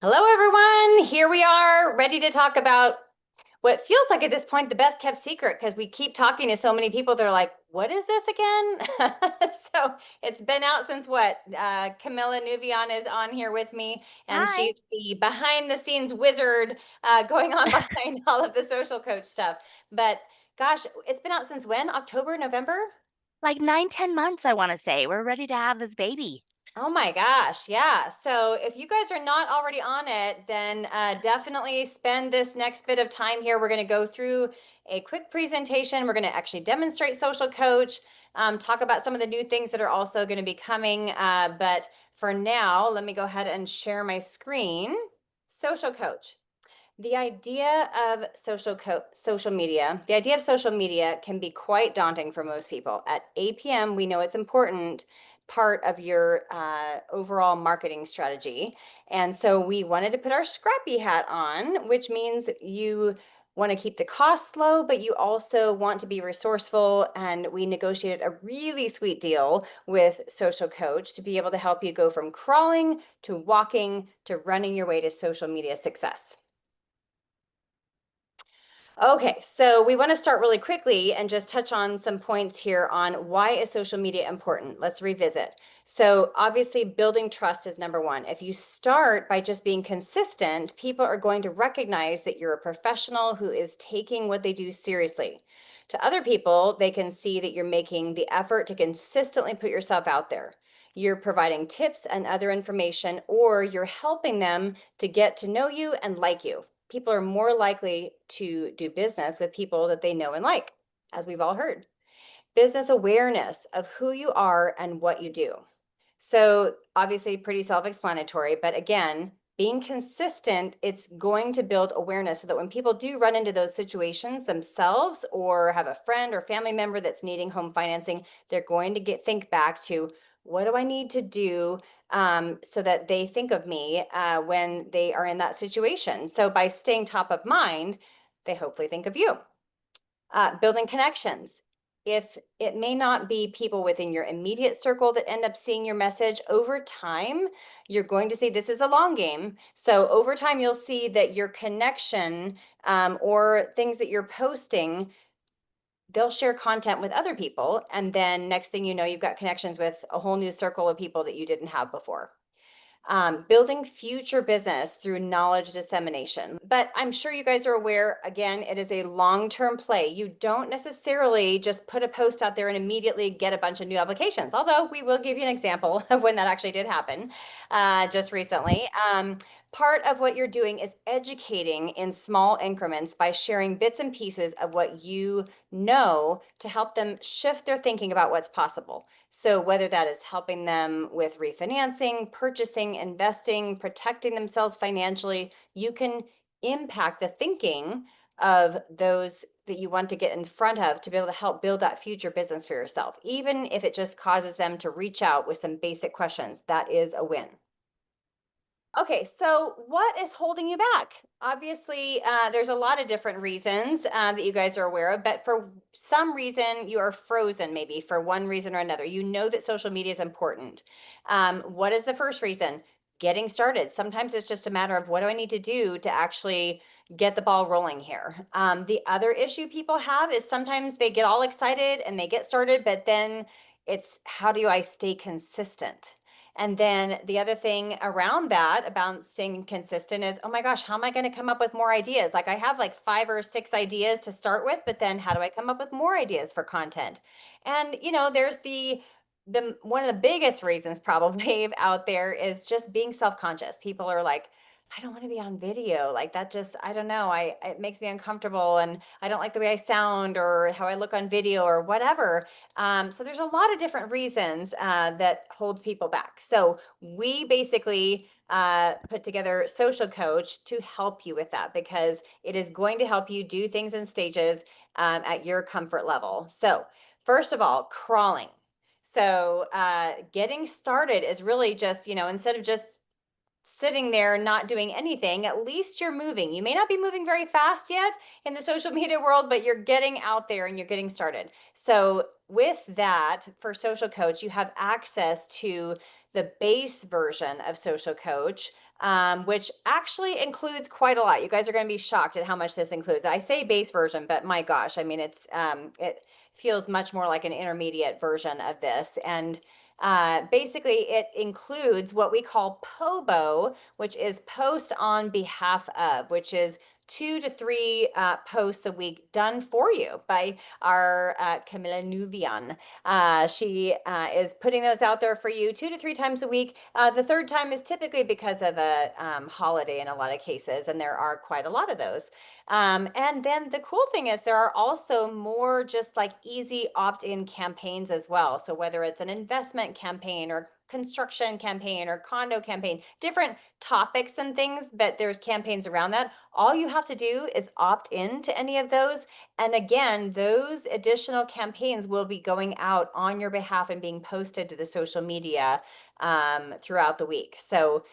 Hello, everyone. Here we are, ready to talk about what feels like at this point the best kept secret because we keep talking to so many people that are like, what is this again? So it's been out since what? Kamila Nouvion is on here with me, and Hi. she's the behind the scenes wizard going on behind all of the social coach stuff. But gosh, it's been out since when? October, November? Like 9, 10 months, I want to say. We're ready to have this baby. Oh my gosh, yeah. So if you guys are not already on it, then definitely spend this next bit of time here. We're going to go through a quick presentation. We're going to actually demonstrate Social Coach, talk about some of the new things that are also going to be coming. But for now, let me go ahead and share my screen. Social Coach. The idea of the idea of social media can be quite daunting for most people. At APM, we know it's important part of your overall marketing strategy. And so we wanted to put our scrappy hat on, which means you want to keep the costs low, but you also want to be resourceful. And we negotiated a really sweet deal with Social Coach to be able to help you go from crawling to walking to running your way to social media success. Okay, so we want to start really quickly and just touch on some points here on why is social media important. Let's revisit. So obviously building trust is number one. If you start by just being consistent, people are going to recognize that you're a professional who is taking what they do seriously. To other people, they can see that you're making the effort to consistently put yourself out there. You're providing tips and other information, or you're helping them to get to know you and like you. People are more likely to do business with people that they know and like, as we've all heard. Business awareness of who you are and what you do. So, obviously, pretty self explanatory, but again, being consistent, it's going to build awareness so that when people do run into those situations themselves or have a friend or family member that's needing home financing, they're going to think back to what do I need to do so that they think of me when they are in that situation. So by staying top of mind, they hopefully think of you. Building connections. If it may not be people within your immediate circle that end up seeing your message over time, you're going to see this is a long game. So over time, you'll see that your connection or things that you're posting, they'll share content with other people. And then next thing you know, you've got connections with a whole new circle of people that you didn't have before. Building future business through knowledge dissemination. But I'm sure you guys are aware, again, it is a long-term play. You don't necessarily just put a post out there and immediately get a bunch of new applications, although we will give you an example of when that actually did happen just recently. Part of what you're doing is educating in small increments by sharing bits and pieces of what you know to help them shift their thinking about what's possible. So whether that is helping them with refinancing, purchasing, investing, protecting themselves financially, you can impact the thinking of those that you want to get in front of to be able to help build that future business for yourself. Even if it just causes them to reach out with some basic questions, that is a win. Okay, so what is holding you back? Obviously, there's a lot of different reasons that you guys are aware of, but for some reason, you are frozen, maybe for one reason or another. You know that social media is important. What is the first reason? Getting started. Sometimes it's just a matter of what do I need to do to actually get the ball rolling here. The other issue people have is sometimes they get all excited and they get started, but then it's how do I stay consistent? And then the other thing around that about staying consistent is, oh my gosh, how am I going to come up with more ideas? Like I have like 5 or 6 ideas to start with, but then how do I come up with more ideas for content? And there's the one of the biggest reasons probably out there is just being self-conscious. People are like, I don't want to be on video. Like that just, I don't know. It makes me uncomfortable and I don't like the way I sound or how I look on video or whatever. So there's a lot of different reasons that holds people back. So we basically put together Social Coach to help you with that because it is going to help you do things in stages at your comfort level. So first of all, crawling. So getting started is really just, instead of just sitting there not doing anything, at least you're moving. You may not be moving very fast yet in the social media world, but you're getting out there and you're getting started. So with that, for Social Coach, you have access to the base version of Social Coach which actually includes quite a lot. You guys are going to be shocked at how much this includes. I say base version, but my gosh, I mean, it feels much more like an intermediate version of this. And basically, it includes what we call POBO, which is post on behalf of, which is 2 to 3 posts a week done for you by our Kamila Nouvion. She is putting those out there for you 2 to 3 times a week. The third time is typically because of a holiday in a lot of cases, and there are quite a lot of those. And then the cool thing is there are also more just like easy opt-in campaigns as well. So whether it's an investment campaign or construction campaign or condo campaign, different topics and things, but there's campaigns around that. All you have to do is opt in to any of those. And again, those additional campaigns will be going out on your behalf and being posted to the social media throughout the week. So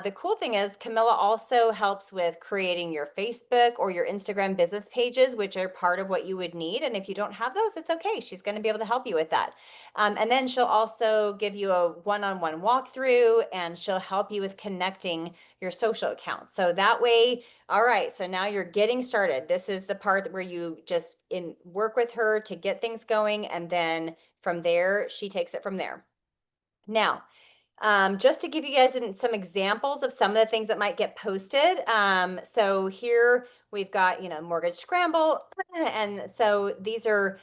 the cool thing is Kamila also helps with creating your Facebook or your Instagram business pages, which are part of what you would need. And if you don't have those, it's okay. She's going to be able to help you with that. And then she'll also give you a one-on-one walkthrough, and she'll help you with connecting your social accounts. So that way, all right, so now you're getting started. This is the part where you just work with her to get things going. And then from there, she takes it from there. Now, just to give you guys some examples of some of the things that might get posted. So here we've got, mortgage scramble. And so these are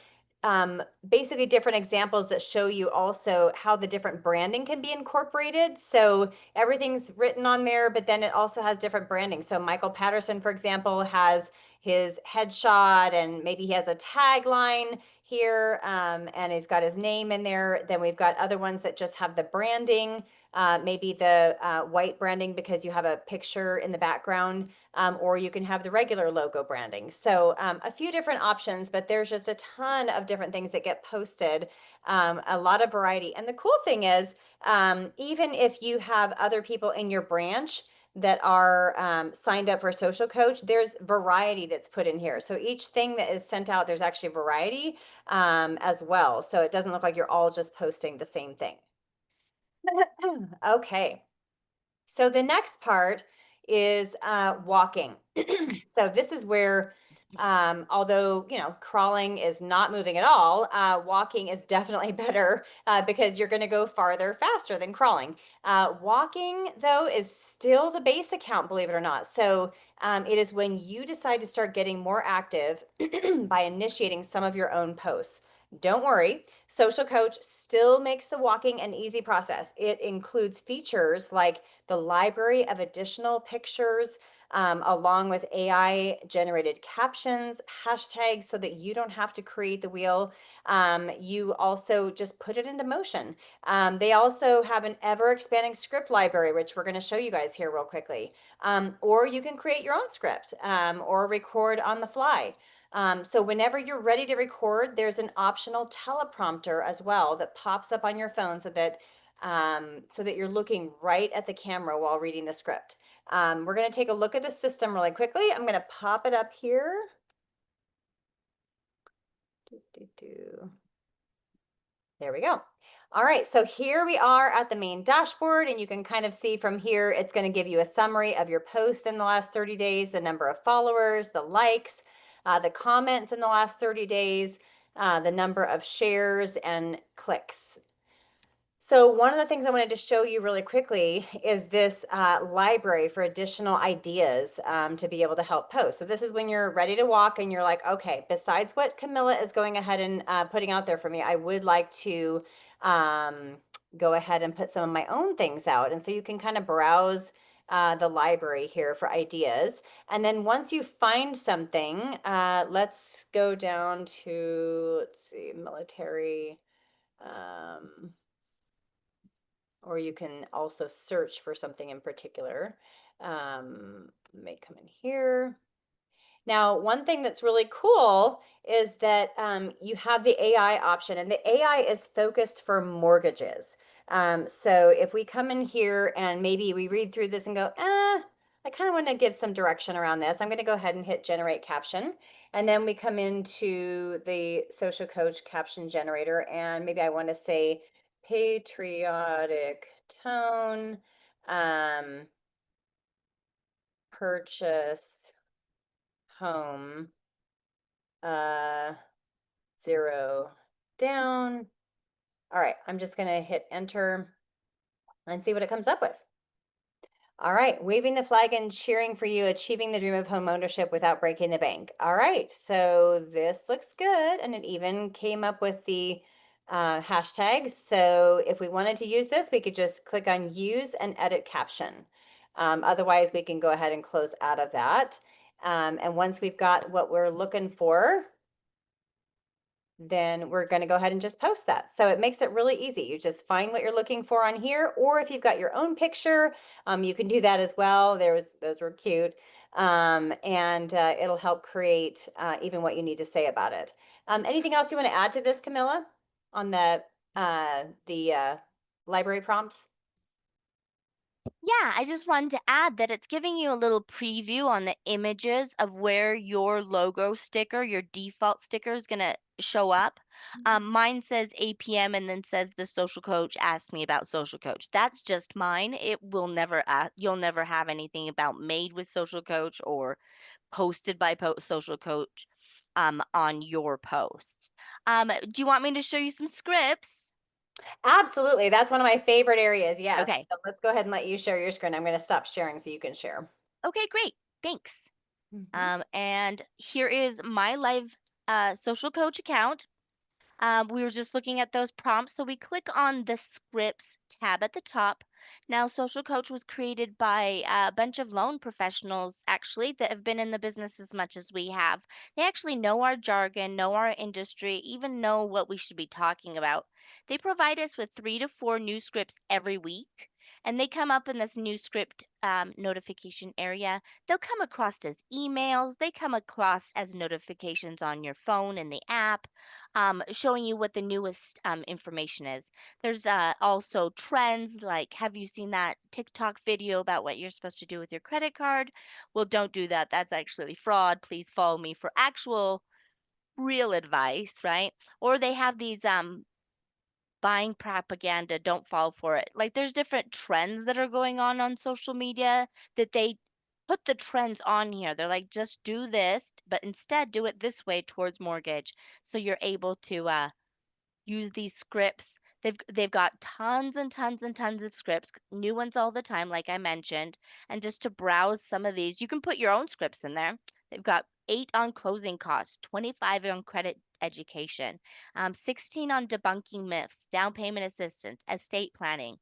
basically different examples that show you also how the different branding can be incorporated. So everything's written on there, but then it also has different branding. So Michael Patterson, for example, has his headshot, and maybe he has a tagline here, and he's got his name in there. Then we've got other ones that just have the branding, maybe the white branding because you have a picture in the background, or you can have the regular logo branding. So a few different options, but there's just a ton of different things that get posted, a lot of variety. And the cool thing is, even if you have other people in your branch that are signed up for SocialCoach, there's variety that's put in here. So each thing that is sent out, there's actually variety as well. So it doesn't look like you're all just posting the same thing. Okay. So the next part is walking. So this is where, although, crawling is not moving at all, walking is definitely better because you're going to go farther faster than crawling. Walking, though, is still the base account, believe it or not. So it is when you decide to start getting more active by initiating some of your own posts. Don't worry, SocialCoach still makes the walking an easy process. It includes features like the library of additional pictures, along with AI generated captions, hashtags, so that you don't have to create the wheel. You also just put it into motion. They also have an ever expanding script library, which we're going to show you guys here real quickly. Or you can create your own script, or record on the fly. So whenever you're ready to record, there's an optional teleprompter as well that pops up on your phone so that you're looking right at the camera while reading the script. We're going to take a look at the system really quickly. I'm going to pop it up here. There we go. All right, so here we are at the main dashboard, and you can kind of see from here, it's going to give you a summary of your post in the last 30 days, the number of followers, the likes, the comments in the last 30 days, the number of shares and clicks. So one of the things I wanted to show you really quickly is this library for additional ideas to be able to help post. So this is when you're ready to walk and you're like, okay, besides what Kamila is going ahead and putting out there for me, I would like to go ahead and put some of my own things out. And so you can kind of browse the library here for ideas. And then once you find something, let's go down to, let's see, military. Or you can also search for something in particular. May come in here. Now, one thing that's really cool is that you have the AI option, and the AI is focused for mortgages. So if we come in here and maybe we read through this and go, I kind of want to give some direction around this, I'm going to go ahead and hit generate caption. And then we come into the SocialCoach caption generator, and maybe I want to say patriotic tone. purchase home, uh, 0 down. All right, I'm just gonna hit enter and see what it comes up with. All right, waving the flag and cheering for you, achieving the dream of home ownership without breaking the bank. All right, so this looks good, and it even came up with the hashtags. So if we wanted to use this, we could just click on use and edit caption. Otherwise, we can go ahead and close out of that. And once we've got what we're looking for, then we're going to go ahead and just post that. So it makes it really easy. You just find what you're looking for on here, or if you've got your own picture, you can do that as well. Those were cute. And it'll help create even what you need to say about it. Anything else you want to add to this, Camilla, on the library prompts? Yeah, I just wanted to add that it's giving you a little preview on the images of where your logo sticker, your default sticker is going to show up. Mine says APM and then says the social coach asked me about social coach. That's just mine. It will never, you'll never have anything about made with social coach or posted by social coach on your posts. Do you want me to show you some scripts? Absolutely. That's one of my favorite areas. Yes. Okay. So let's go ahead and let you share your screen. I'm going to stop sharing so you can share. Okay, great. Thanks. Mhm. And here is my live social coach account. We were just looking at those prompts. So we click on the scripts tab at the top. Now, Social Coach was created by a bunch of loan professionals, actually, that have been in the business as much as we have. They actually know our jargon, know our industry, even know what we should be talking about. They provide us with 3 to 4 new scripts every week. And they come up in this new script notification area. They'll come across as emails. They come across as notifications on your phone in the app, showing you what the newest information is. There's also trends like, have you seen that TikTok video about what you're supposed to do with your credit card? Well, don't do that. That's actually fraud. Please follow me for actual real advice, right? Or they have these buying propaganda, don't fall for it. Like there's different trends that are going on social media that they put the trends on here. They're like, just do this, but instead do it this way towards mortgage. So you're able to use these scripts. They've got tons and tons and tons of scripts, new ones all the time, like I mentioned. And just to browse some of these, you can put your own scripts in there. They've got 8 on closing costs, 25 on credit education, 16 on debunking myths, down payment assistance, estate planning,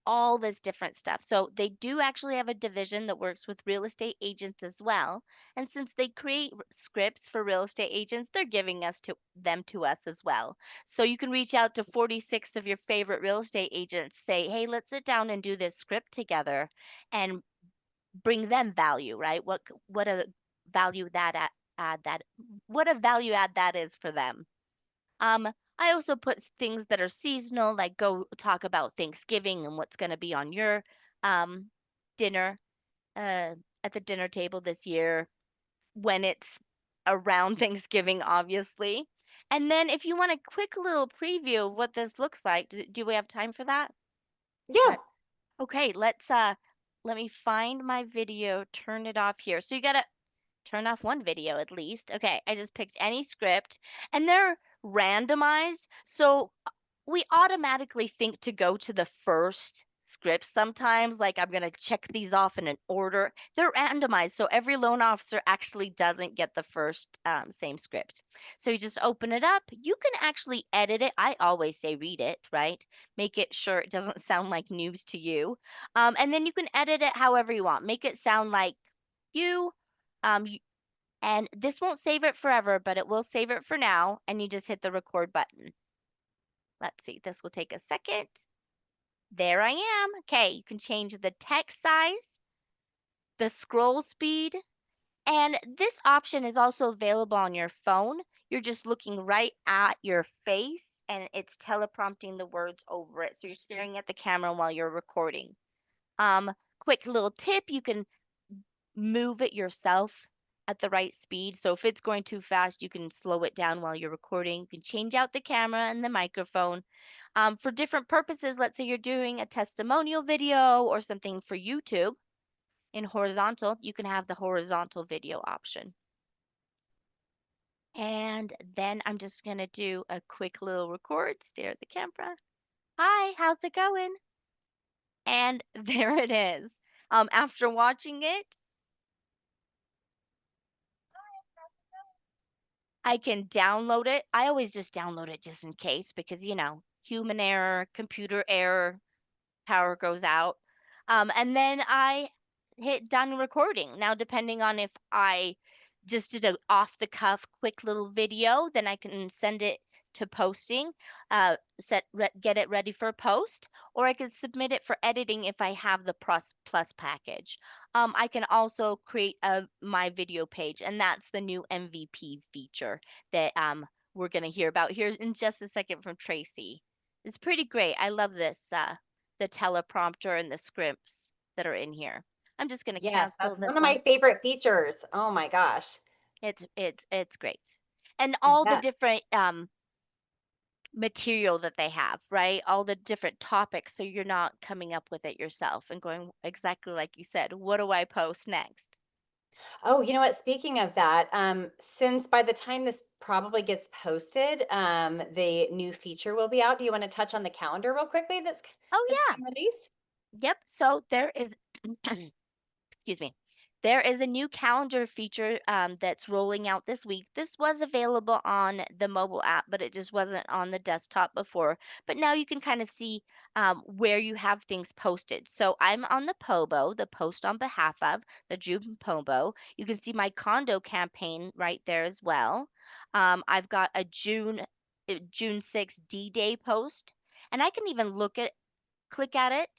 all this different stuff. So they do actually have a division that works with real estate agents as well. And since they create scripts for real estate agents, they're giving them to us as well. So you can reach out to 46 of your favorite real estate agents, say, hey, let's sit down and do this script together and bring them value, right? What a value add that what a value add that is for them. I also put things that are seasonal, like go talk about Thanksgiving and what's going to be on your um, dinner uh, at the dinner table this year when it's around Thanksgiving, obviously. And then if you want a quick little preview of what this looks like, do we have time for that? Yeah. That okay, let me find my video, turn it off here. So you gotta turn off one video at least. Okay, I just picked any script and they're randomized. So we automatically think to go to the first script sometimes, like I'm going to check these off in an order. They're randomized, so every loan officer actually doesn't get the first same script. So you just open it up. You can actually edit it. I always say read it, right? Make it sure it doesn't sound like news to you. And then you can edit it however you want. Make it sound like you. And this won't save it forever, but it will save it for now. And you just hit the record button. Let's see, this will take a second. There I am. Okay, you can change the text size, the scroll speed, and this option is also available on your phone. You're just looking right at your face and it's teleprompting the words over it. So you're staring at the camera while you're recording. Quick little tip, you can move it yourself at the right speed. So if it's going too fast, you can slow it down while you're recording. You can change out the camera and the microphone. For different purposes, let's say you're doing a testimonial video or something for YouTube. In horizontal, you can have the horizontal video option. And then I'm just going to do a quick little record, stare at the camera. Hi, how's it going? And there it is. After watching it, I can download it. I always just download it just in case because, human error, computer error, power goes out. And then I hit done recording. Now, depending on if I just did a off the cuff quick little video, then I can send it to posting, get it ready for post, or I could submit it for editing if I have the plus package. I can also create my video page, and that's the new MVP feature that we're gonna hear about here in just a second from Traci. It's pretty great. I love this. The teleprompter and the scripts that are in here. I'm just going to Yes, cancel that's this one of one. my favorite features. Oh my gosh. It's great. And all the Yeah. different material that they have, right? All the different topics so you're not coming up with it yourself and going exactly like you said, what do I post next? Oh, you know what? Speaking of that, since by the time this probably gets posted, the new feature will be out. Do you want to touch on the calendar real quickly Oh that's yeah. being released? Yep. So there is excuse me. There is a new calendar feature that's rolling out this week. This was available on the mobile app, but it just wasn't on the desktop before. But now you can kind of see where you have things posted. So I'm on the POBO, the post on behalf of the June POBO. You can see my condo campaign right there as well. I've got a June 6th D-Day post, and I can even click at it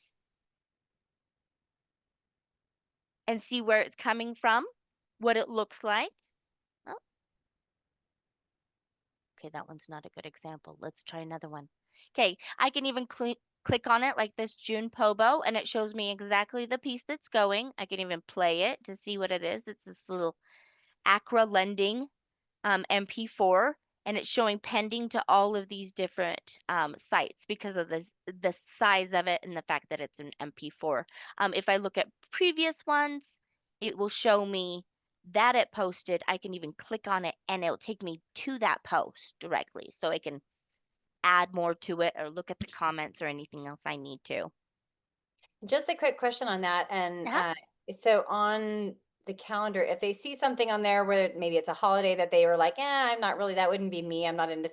and see where it's coming from, what it looks like. Oh, okay, that one's not a good example. Let's try another one. Okay, I can even click on it like this June Pobo, and it shows me exactly the piece that's going. I can even play it to see what it is. It's this little Acra lending MP4, and it's showing pending to all of these different sites because of the size of it and the fact that it's an MP4. If I look at previous ones, it will show me that it posted. I can even click on it and it'll take me to that post directly, so I can add more to it or look at the comments or anything else I need to. Just a quick question on that. And Uh-huh. so on the calendar, if they see something on there where maybe it's a holiday that they were like, I'm not really, that wouldn't be me. I'm not into.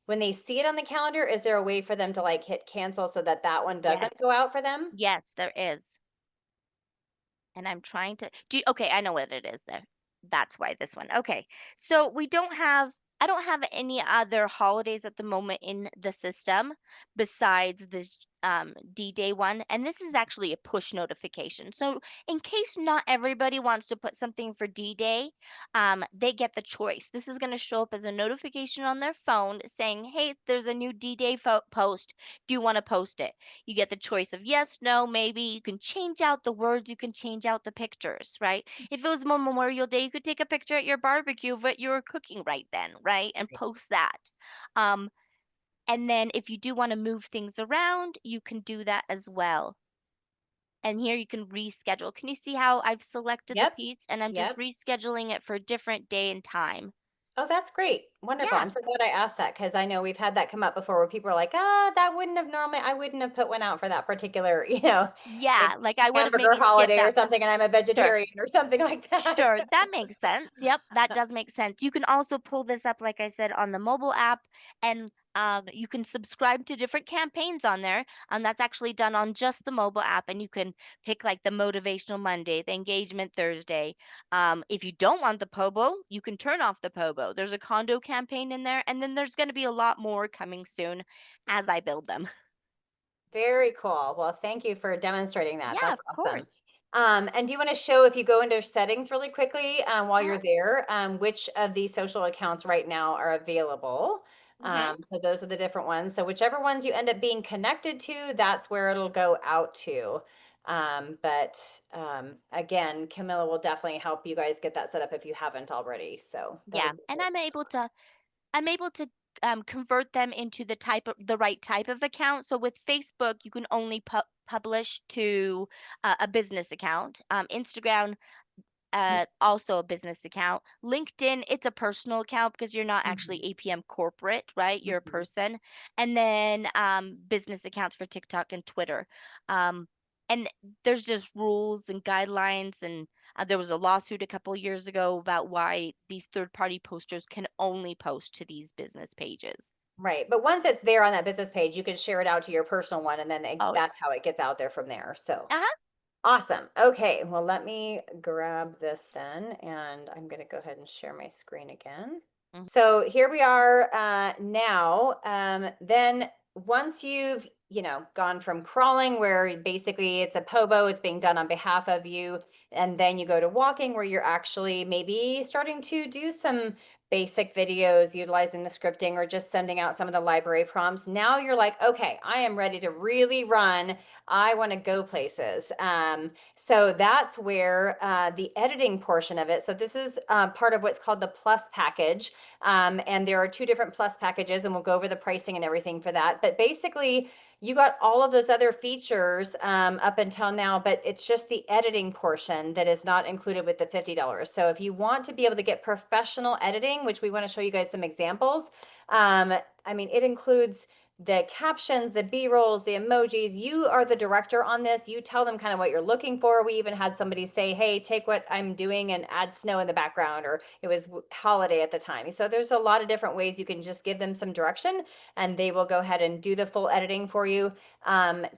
When they see it on the calendar, is there a way for them to like hit cancel so that that one Yes, doesn't go out for them? yes, there is. And I'm trying to okay, I know what it is there. That's why this one. Okay. So I don't have any other holidays at the moment in the system besides this D-Day one. And this is actually a push notification. So in case not everybody wants to put something for D-Day, they get the choice. This is going to show up as a notification on their phone saying, hey, there's a new D-Day post. Do you want to post it? You get the choice of yes, no, maybe. You can change out the words, you can change out the pictures, right? If it was more Memorial Day, you could take a picture at your barbecue of what you were cooking right then, right? And post that. Um, and then if you do want to move things around, you can do that as well. And here you can reschedule. Can you see how I've selected the Yep. piece and I'm just Yep. rescheduling it for a different day and time? Oh, that's great. Wonderful. Yeah. I'm so glad I asked that because I know we've had that come up before where people are like, that wouldn't have normally, I wouldn't have put one out for that particular, like Yeah, like I would have hamburger maybe skipped holiday or that. something, and I'm a Sure. vegetarian or something like that. Sure, that makes sense. Yep, that does make sense. You can also pull this up, like I said, on the mobile app, and you can subscribe to different campaigns on there. And that's actually done on just the mobile app, and you can pick like the Motivational Monday, the Engagement Thursday. If you don't want the POBO, you can turn off the POBO. There's a condo campaign in there, and then there's going to be a lot more coming soon as I build them. Very cool. Well, thank you for demonstrating that. Yeah, That's of course. awesome. And do you want to show if you go into settings really quickly while Uh-huh. you're there, which of these social accounts right now are available? Mm-hmm. So those are the different ones. So whichever ones you end up being connected to, that's where it'll go out to. But again, Camilla will definitely help you guys get that set up if you haven't already. So that'll Yeah, be and great. I'm able to convert them into the right type of account. So with Facebook, you can only publish to a business account. Instagram, also a business account. LinkedIn, it's a personal account because you're not actually Mhm. APM corporate, right? You're a Mhm. person. And then business accounts for TikTok and Twitter. Um, and there's just rules and guidelines. And there was a lawsuit a couple years ago about why these third-party posters can only post to these business pages. Right. But once it's there on that business page, you can share it out to your personal one, and then Oh, yeah. that's how it gets out there from there. So Uh-huh. awesome. Okay. Well, let me grab this then, and I'm going to go ahead and share my screen again. Mhm. So here we are now. Then once you've, gone from crawling, where basically it's a pobo, it's being done on behalf of you, and then you go to walking, where you're actually maybe starting to do some basic videos utilizing the scripting or just sending out some of the library prompts. Now you're like, okay, I am ready to really run. I want to go places. So that's where the editing portion of it. So this is part of what's called the Plus package. And there are two different Plus packages, and we'll go over the pricing and everything for that. But basically, you got all of those other features up until now, but it's just the editing portion that is not included with the $50. So if you want to be able to get professional editing, which we want to show you guys some examples, I mean, it includes the captions, the B-rolls, the emojis. You are the director on this. You tell them kind of what you're looking for. We even had somebody say, hey, take what I'm doing and add snow in the background, or it was holiday at the time. So there's a lot of different ways you can just give them some direction, and they will go ahead and do the full editing for you.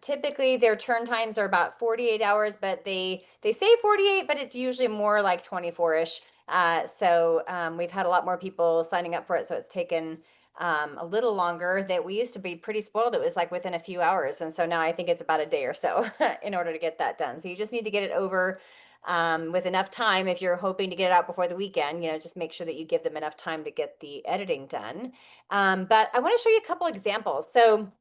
Typically their turn times are about 48 hours, but they say 48, but it's usually more like 24-ish. We've had a lot more people signing up for it, so it's taken a little longer. That we used to be pretty spoiled. It was like within a few hours. And so now I think it's about a day or so in order to get that done. So you just need to get it over with enough time. If you're hoping to get it out before the weekend, just make sure that you give them enough time to get the editing done. But I want to show you a couple examples. So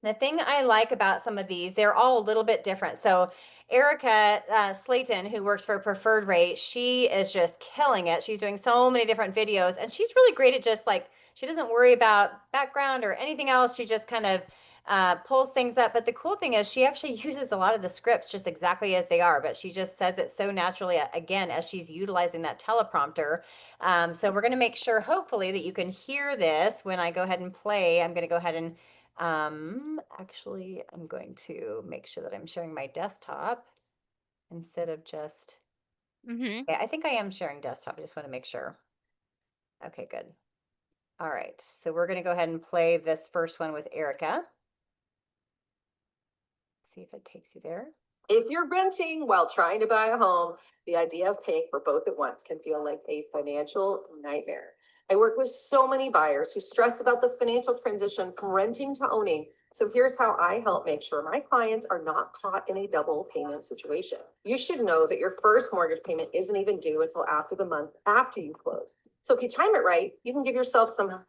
the thing I like about some of these, they're all a little bit different. So Erica Slayton, who works for Preferred Rate, she is just killing it. She's doing so many different videos, and she's really great at just like, she doesn't worry about background or anything else. She just kind of pulls things up. But the cool thing is she actually uses a lot of the scripts just exactly as they are, but she just says it so naturally, again, as she's utilizing that teleprompter. So we're going to make sure, hopefully, that you can hear this when I go ahead and play. I'm going to go ahead and actually, I'm going to make sure that I'm sharing my desktop instead of just, Mhm. yeah, I think I am sharing desktop. I just want to make sure. Okay, good. All right. So we're going to go ahead and play this first one with Erica. See if it takes you there. If you're renting while trying to buy a home, the idea of paying for both at once can feel like a financial nightmare. I work with so many buyers who stress about the financial transition from renting to owning. So here's how I help make sure my clients are not caught in a double payment situation. You should know that your first mortgage payment isn't even due until after the month after you close. So if you time it right, you can give yourself some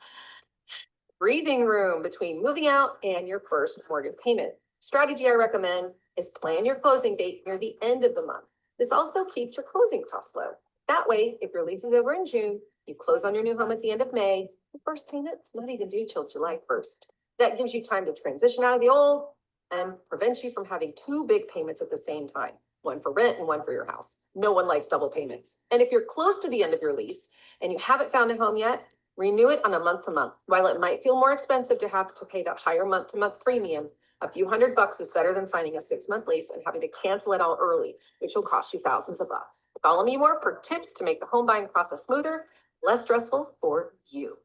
breathing room between moving out and your first mortgage payment. Strategy I recommend is plan your closing date near the end of the month. This also keeps your closing costs low. That way, if your lease is over in June, you close on your new home at the end of May, the first payment's not even due till July 1st. That gives you time to transition out of the old and prevents you from having two big payments at the same time, one for rent and one for your house. No one likes double payments. And if you're close to the end of your lease and you haven't found a home yet, renew it on a month to month. While it might feel more expensive to have to pay that higher month to month premium, a few $100 is better than signing a 6-month lease and having to cancel it all early, which will cost you thousands of bucks. Follow me more for tips to make the home buying process smoother, less stressful for you.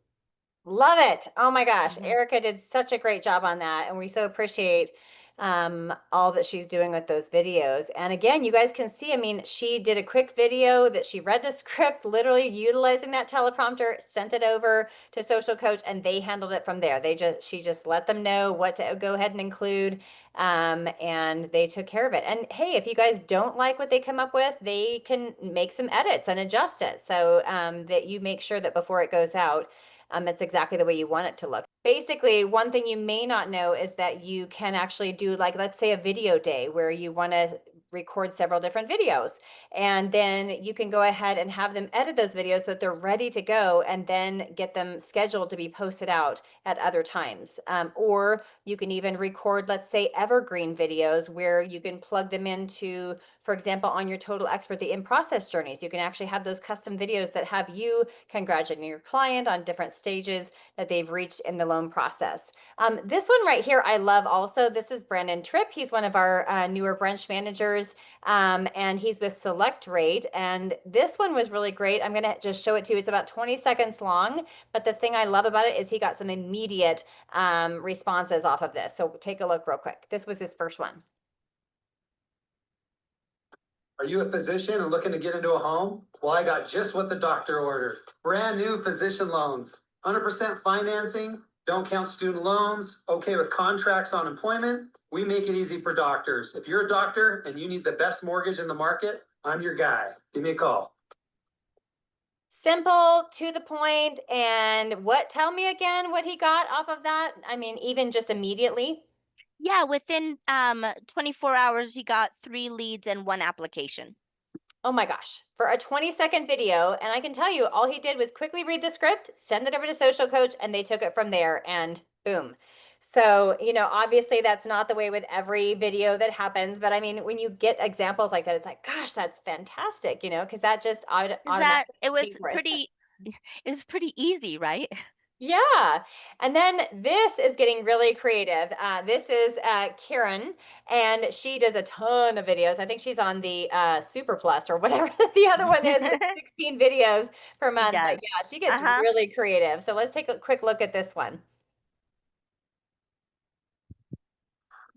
Love it. Oh my gosh. Mhm. Erica did such a great job on that. And we so appreciate all that she's doing with those videos. And again, you guys can see, I mean, she did a quick video that she read the script, literally utilizing that teleprompter, sent it over to Social Coach, and they handled it from there. She just let them know what to go ahead and include. And they took care of it. And hey, if you guys don't like what they come up with, they can make some edits and adjust it so that you make sure that before it goes out, it's exactly the way you want it to look. basically, one thing you may not know is that you can actually do, like, let's say a video day where you want to record several different videos, and then you can go ahead and have them edit those videos so that they're ready to go, and then get them scheduled to be posted out at other times. Or you can even record, let's say, evergreen videos where you can plug them into, for example, on your Total Expert, the in-process journeys. You can actually have those custom videos that have you congratulating your client on different stages that they've reached in the loan process. This one right here, I love also. This is Brandon Tripp. He's one of our newer branch managers, and he's with Select Rate. And this one was really great. I'm going to just show it to you. It's about 20 seconds long, but the thing I love about it is he got some immediate responses off of this. So take a look real quick. This was his first one. Are you a physician and looking to get into a home? Well, I got just what the doctor ordered. Brand new physician loans. 100% financing, don't count student loans, okay with contracts on employment. We make it easy for doctors. If you're a doctor and you need the best mortgage in the market, I'm your guy. Give me a call. Simple, to the point, and what, tell me again what he got off of that? I mean, even just immediately. Yeah, within 24 hours, he got 3 leads and 1 application. Oh my gosh, for a 20-second video. And I can tell you, all he did was quickly read the script, send it over to SocialCoach, and they took it from there, and boom. So, obviously that's not the way with every video that happens, but I mean, when you get examples like that, it's like, gosh, that's fantastic, because that just That automatically it was pays for it. pretty it was pretty easy, right? Yeah. And then this is getting really creative. This is Karen, and she does a ton of videos. I think she's on the Super Plus or whatever the other one is with 16 videos per She month. does. But yeah, she gets Uh-huh. really creative. So let's take a quick look at this one.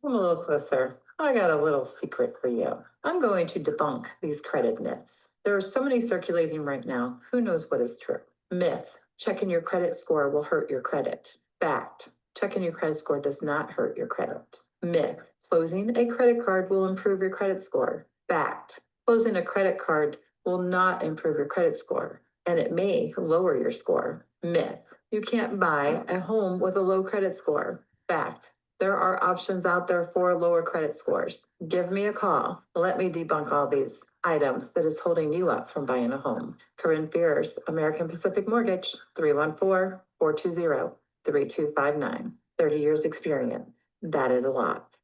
Come a little closer. I got a little secret for you. I'm going to debunk these credit myths. There are so many circulating right now. Who knows what is true? Myth: checking your credit score will hurt your credit. Fact: checking your credit score does not hurt your credit. Myth: closing a credit card will improve your credit score. Fact: closing a credit card will not improve your credit score, and it may lower your score. Myth: you can't buy a home with a low credit score. Fact: there are options out there for lower credit scores. Give me a call. Let me debunk all these items that is holding you up from buying a home. Corinne Fears, American Pacific Mortgage, 314-420-3259. 30 years experience. That is a lot.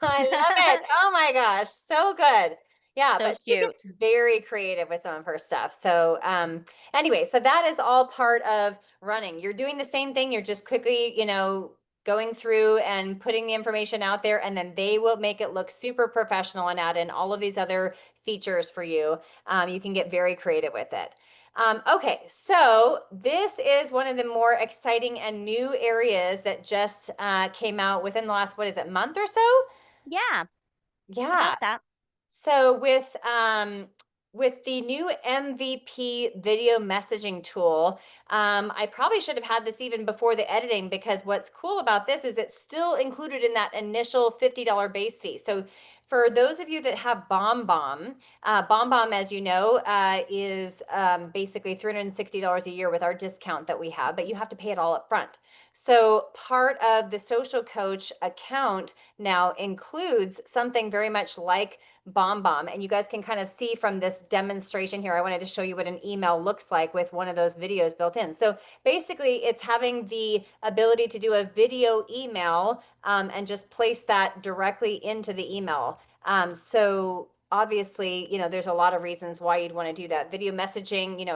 I love it. Oh my gosh, so good. Yeah, So but she cute. gets very creative with some of her stuff. So, anyway, so that is all part of running. You're doing the same thing. You're just quickly, going through and putting the information out there, and then they will make it look super professional and add in all of these other features for you. You can get very creative with it. Okay, so this is one of the more exciting and new areas that just came out within the last, what is it, month or so? Yeah, Yeah. about that. So with the new MVP video messaging tool, I probably should have had this even before the editing, because what's cool about this is it's still included in that initial $50 base fee. So for those of you that have BombBomb, BombBomb, as you know, is basically $360 a year with our discount that we have, but you have to pay it all up front. So part of the SocialCoach account now includes something very much like BombBomb, and you guys can kind of see from this demonstration here. I wanted to show you what an email looks like with one of those videos built in. So basically, it's having the ability to do a video email and just place that directly into the email. So obviously, there's a lot of reasons why you'd want to do that. Video messaging,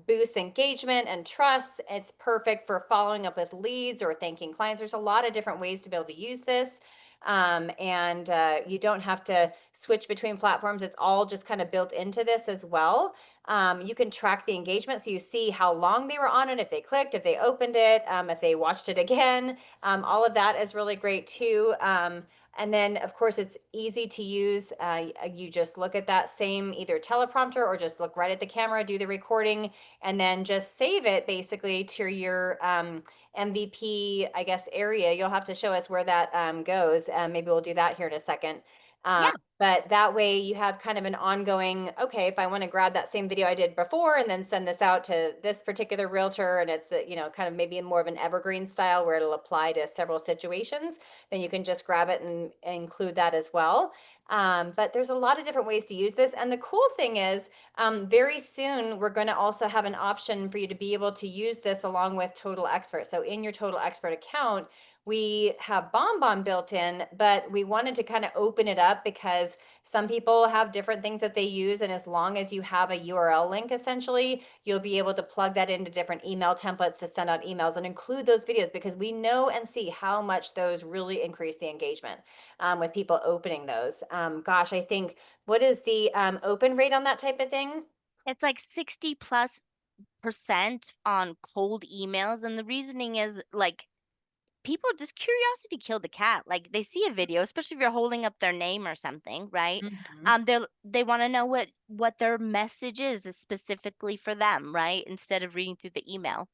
boosts engagement and trust. It's perfect for following up with leads or thanking clients. There's a lot of different ways to be able to use this. And you don't have to switch between platforms. It's all just kind of built into this as well. You can track the engagement, so you see how long they were on it, if they clicked, if they opened it, if they watched it again. All of that is really great too. And then, of course, it's easy to use. You just look at that same either teleprompter or just look right at the camera, do the recording, and then just save it basically to your MVP, I guess, area. You'll have to show us where that goes. Maybe we'll do that here in a second. Yeah. But that way you have kind of an ongoing, okay, if I want to grab that same video I did before and then send this out to this particular realtor, and it's, kind of maybe more of an evergreen style where it'll apply to several situations, then you can just grab it and include that as well. But there's a lot of different ways to use this. And the cool thing is, very soon we're going to also have an option for you to be able to use this along with Total Expert. So in your Total Expert account, we have BombBomb built in, but we wanted to kind of open it up because some people have different things that they use. And as long as you have a URL link, essentially, you'll be able to plug that into different email templates to send out emails and include those videos, because we know and see how much those really increase the engagement with people opening those. Gosh, I think, what is the open rate on that type of thing? It's like 60+% on cold emails. And the reasoning is like, people just curiosity killed the cat. Like they see a video, especially if you're holding up their name or something, right? Mhm. They want to know what their message is specifically for them, right? Instead of reading through the email.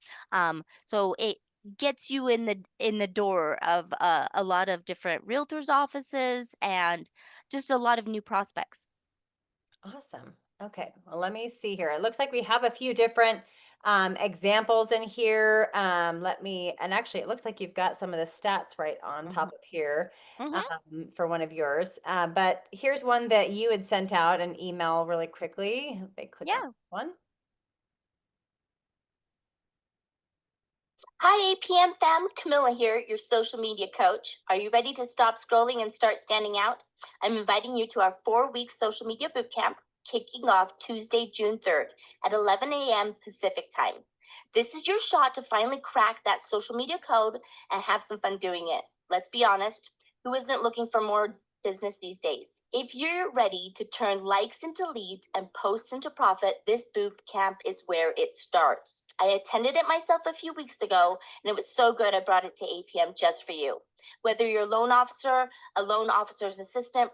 So it gets you in the door of a lot of different realtors' offices and just a lot of new prospects. Awesome. Okay, well, let me see here. It looks like we have a few different examples in here. And actually, it looks like you've got some of the stats right on top of here Hmm. for one of yours. But here's one that you had sent out an email really quickly. If I click on Yeah. one. Hi, APM fam. Kamila here, your social media coach. Are you ready to stop scrolling and start standing out? I'm inviting you to our 4-week social media bootcamp kicking off Tuesday, June 3rd at 11 a.m. Pacific time. This is your shot to finally crack that social media code and have some fun doing it. Let's be honest, who isn't looking for more business these days? If you're ready to turn likes into leads and posts into profit, this boot camp is where it starts. I attended it myself a few weeks ago, and it was so good I brought it to APM just for you. Whether you're a loan officer, a loan officer's assistant,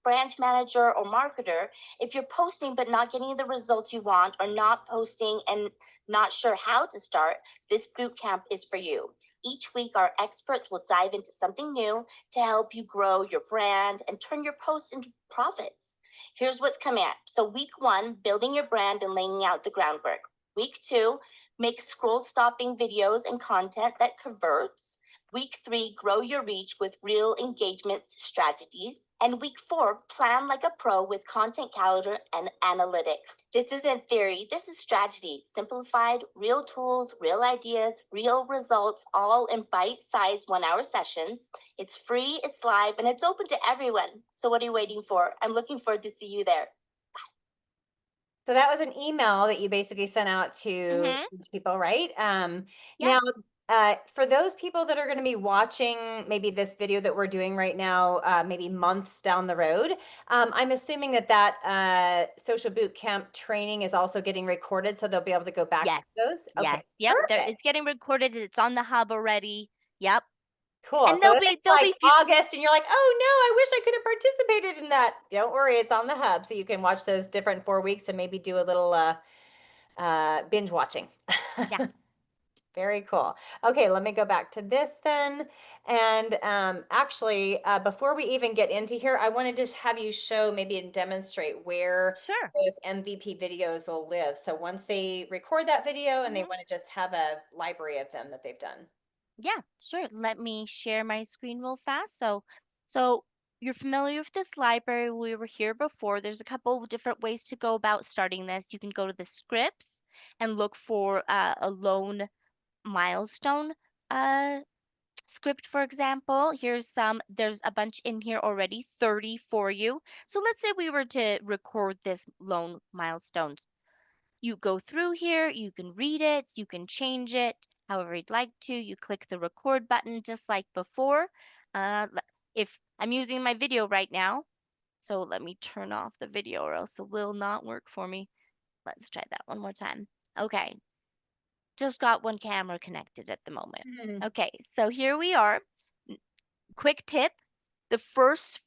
branch manager, or marketer, if you're posting but not getting the results you want, or not posting and not sure how to start, this boot camp is for you. Each week, our experts will dive into something new to help you grow your brand and turn your posts into profits. Here's what's coming up. So week 1, building your brand and laying out the groundwork. Week 2, make scroll stopping videos and content that converts. Week 3, grow your reach with real engagement strategies. And week 4, plan like a pro with content calendar and analytics. This isn't theory, this is strategy. Simplified, real tools, real ideas, real results, all in bite-sized 1-hour sessions. It's free, it's live, and it's open to everyone. So what are you waiting for? I'm looking forward to see you there. So that was an email that you basically sent out to Hmm. each people, right? Yeah. Now, for those people that are going to be watching maybe this video that we're doing right now, maybe months down the road, I'm assuming that social boot camp training is also getting recorded, so they'll be able to go back Yes. through those. Yes. Okay, Yep. There, perfect. it's getting recorded. It's on the hub already. Yep. Cool. And So if it's there'll like be few. August and you're like, oh no, I wish I could have participated in that. Don't worry, it's on the hub. So you can watch those different 4 weeks and maybe do a little binge watching. Yeah. Very cool. Okay, let me go back to this then. And actually, before we even get into here, I wanted to have you show maybe and demonstrate where Sure. those MVP videos will live. So once they record that video and they Hmm. want to just have a library of them that they've done. Yeah, sure. Let me share my screen real fast. So you're familiar with this library. We were here before. There's a couple of different ways to go about starting this. You can go to the scripts and look for a loan milestone uh, script, for example. There's a bunch in here already, 30 for you. So let's say we were to record this loan milestones. You go through here, you can read it, you can change it however you'd like to. You click the record button just like before. If I'm using my video right now, so let me turn off the video or else it will not work for me. Let's try that one more time. Okay, just got one camera connected at the moment. Hmm. Okay, so here we are. Quick tip, the first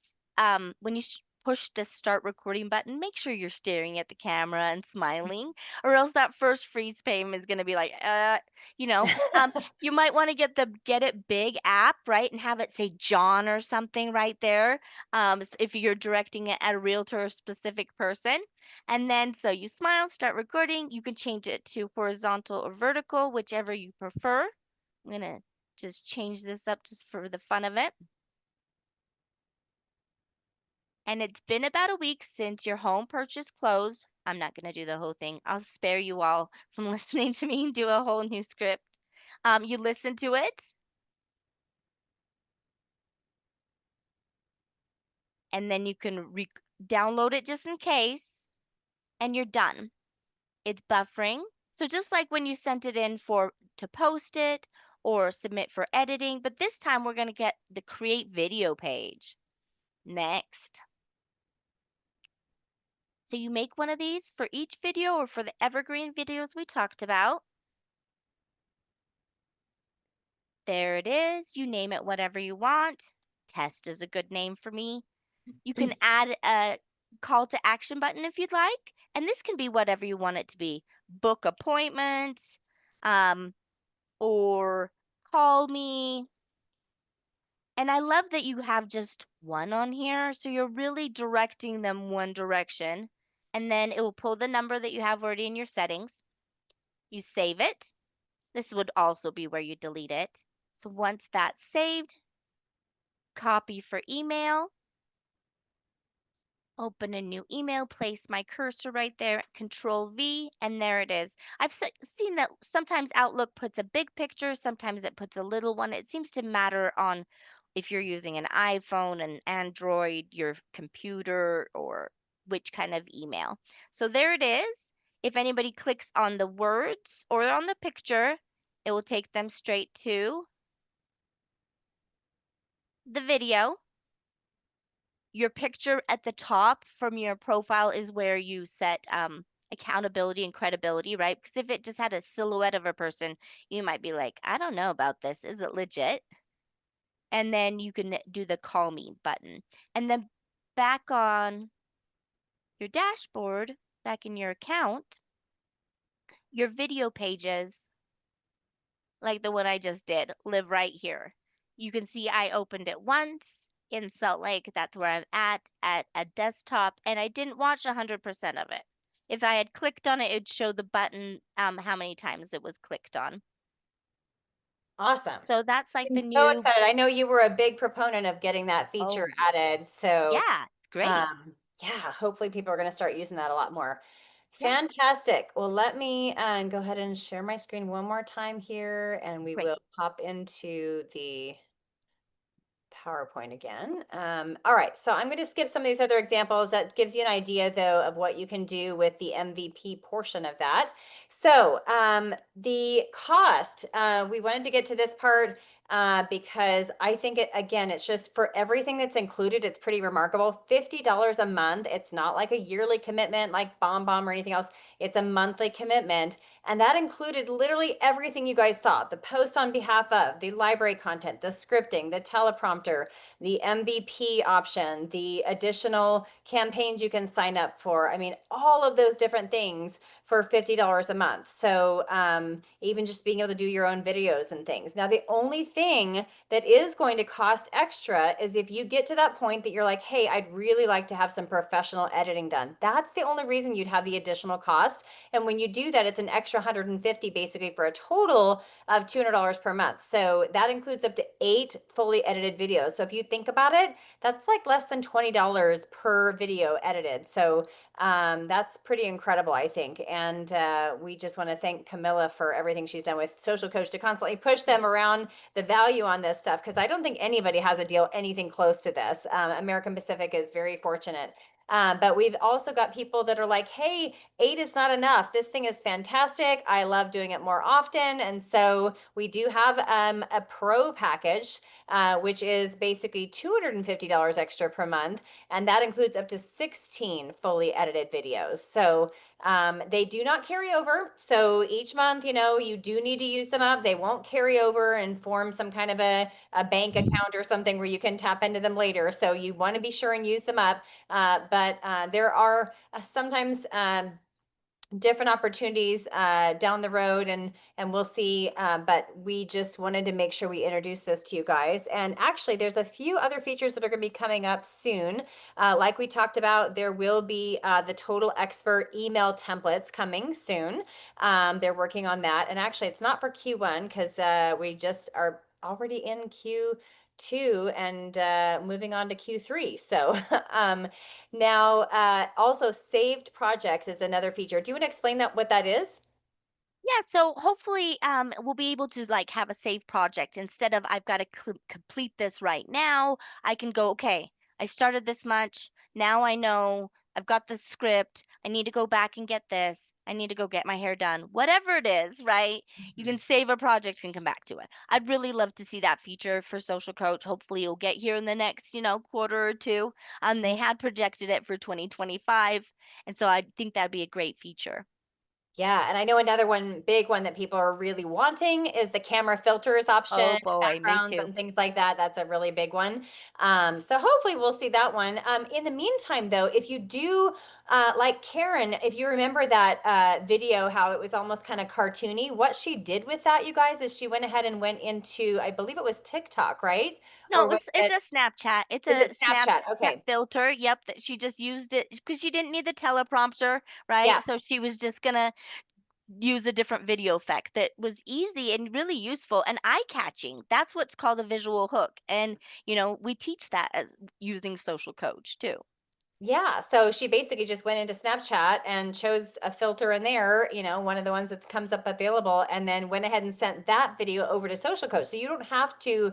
when push the start recording button, make sure you're staring at the camera and smiling, or else that first freeze frame is going to be like, you know. You might want to get the Get It Big app, right, and have it say John or something right there. If you're directing it at a realtor or specific person. And then so you smile, start recording. You can change it to horizontal or vertical, whichever you prefer. I'm going to just change this up just for the fun of it. And it's been about a week since your home purchase closed. I'm not going to do the whole thing. I'll spare you all from listening to me do a whole new script. You listen to it, and then you can download it just in case, and you're done. It's buffering. So just like when you sent it in to post it or submit for editing, but this time we're going to get the create video page. Next. So you make one of these for each video or for the evergreen videos we talked about. There it is. You name it whatever you want. Test is a good name for me. You can add a call to action button if you'd like. And this can be whatever you want it to be. Book appointments, or call me. And I love that you have just one on here. So you're really directing them one direction. And then it will pull the number that you have already in your settings. You save it. This would also be where you delete it. So once that's saved, copy for email, open a new email, place my cursor right there, Control V, and there it is. I've seen that sometimes Outlook puts a big picture, sometimes it puts a little one. It seems to matter on if you're using an iPhone, an Android, your computer, or which kind of email. So there it is. If anybody clicks on the words or on the picture, it will take them straight to the video. Your picture at the top from your profile is where you set accountability and credibility, right? Because if it just had a silhouette of a person, you might be like, I don't know about this. Is it legit? And then you can do the call me button. And then back on your dashboard, back in your account, your video pages, like the one I just did, live right here. You can see I opened it once in Salt Lake. That's where I'm at a desktop, and I didn't watch 100% of it. If I had clicked on it, it'd show the button, how many times it was clicked on. Awesome. So that's like I'm the so new, excited. I know you were a big proponent of getting that feature oh, added. So, yeah, great. yeah, hopefully people are going to start using that a lot more. Yeah, Fantastic. Well, let me go ahead and share my screen one more time here, and we great. will pop into the PowerPoint again. All right, so I'm going to skip some of these other examples. That gives you an idea, though, of what you can do with the MVP portion of that. So the cost, we wanted to get to this part because I think it's just for everything that's included, it's pretty remarkable. $50 a month. It's not like a yearly commitment like BombBomb or anything else. It's a monthly commitment. And that included literally everything you guys saw: the post on behalf of, the library content, the scripting, the teleprompter, the MVP option, the additional campaigns you can sign up for. I mean, all of those different things for $50 a month. So even just being able to do your own videos and things. Now, the only thing that is going to cost extra is if you get to that point that you're like, hey, I'd really like to have some professional editing done. That's the only reason you'd have the additional cost. And when you do that, it's an extra 150 basically for a total of $200 per month. So that includes up to 8 fully edited videos. So if you think about it, that's like less than $20 per video edited. So that's pretty incredible, I think. And we just want to thank Kamila for everything she's done with SocialCoach to constantly push them around the value on this stuff, because I don't think anybody has a deal anything close to this. American Pacific is very fortunate But we've also got people that are like, hey, 8 is not enough. This thing is fantastic. I love doing it more often. And so we do have a pro package, which is basically $250 extra per month. And that includes up to 16 fully edited videos. So they do not carry over. So each month, you do need to use them up. They won't carry over and form some kind of a bank account or something where you can tap into them later. So you want to be sure and use them up. But there are sometimes different opportunities down the road, and we'll see, but we just wanted to make sure we introduce this to you guys. And actually there's a few other features that are going to be coming up soon. Like we talked about, there will be the Total Expert email templates coming soon. They're working on that, and actually it's not for Q1 because we just are already in Q2 and moving on to Q3. So now, also saved projects is another feature. Do you want to explain what that is? Yeah, so hopefully we'll be able to like have a save project instead of I've got to complete this right now. I can go, okay, I started this much. Now I know I've got the script. I need to go back and get this. I need to go get my hair done. Whatever it is, right? You can save a project and come back to it. I'd really love to see that feature for Social Coach. Hopefully it'll get here in the next, quarter or two. They had projected it for 2025, and so I think that'd be a great feature. Yeah, and I know another big one that people are really wanting is the camera filters option, Oh boy, me backgrounds too. and things like that. That's a really big one. So hopefully we'll see that one. In the meantime, though, if you do, like Karen, if you remember that video, how it was almost kind of cartoony, what she did with that, you guys, is she went ahead and went into, I believe it was TikTok, right? No, Or was it's it, a Snapchat. It's is a it Snapchat? Snapchat Okay. filter. Yep, that she just used it because she didn't need the teleprompter, Yeah. right? So she was just gonna use a different video effect that was easy and really useful and eye-catching. That's what's called a visual hook. And, we teach that as using Social Coach too. Yeah, so she basically just went into Snapchat and chose a filter in there, one of the ones that comes up available, and then went ahead and sent that video over to Social Coach. So you don't have to,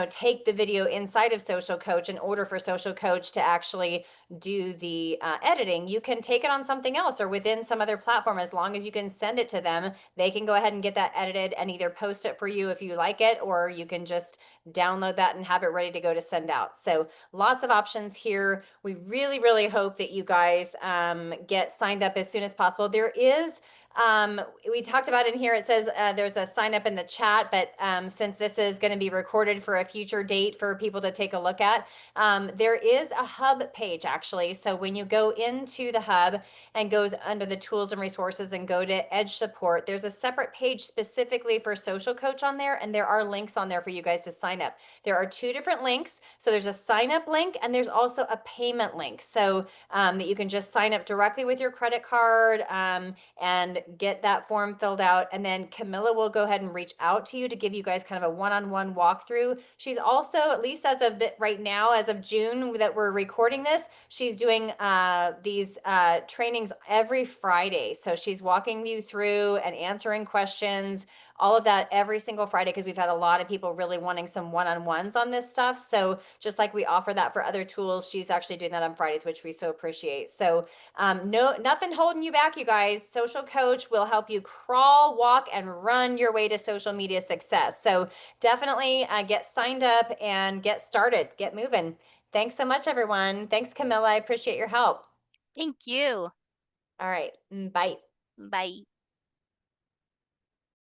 take the video inside of Social Coach in order for Social Coach to actually do the editing. You can take it on something else or within some other platform. As long as you can send it to them, they can go ahead and get that edited and either post it for you if you like it, or you can just download that and have it ready to go to send out. So lots of options here. We really, really hope that you guys get signed up as soon as possible. There is, we talked about in here, it says there's a sign up in the chat, but since this is going to be recorded for a future date for people to take a look at, there is a hub page actually. So when you go into the hub and goes under the tools and resources and go to Edge support, there's a separate page specifically for Social Coach on there, and there are links on there for you guys to sign up. There are two different links. So there's a sign up link and there's also a payment link. So that you can just sign up directly with your credit card and get that form filled out. And then Kamila will go ahead and reach out to you to give you guys kind of a one-on-one walkthrough. She's also, at least as of right now, as of June that we're recording this, she's doing these trainings every Friday. So she's walking you through and answering questions, all of that every single Friday, because we've had a lot of people really wanting some one-on-ones on this stuff. So just like we offer that for other tools, she's actually doing that on Fridays, which we so appreciate. So nothing holding you back, you guys. Social Coach will help you crawl, walk, and run your way to social media success. So definitely get signed up and get started, get moving. Thanks so much, everyone. Thanks, Kamila. I appreciate your help. Thank you. All right. Bye. Bye.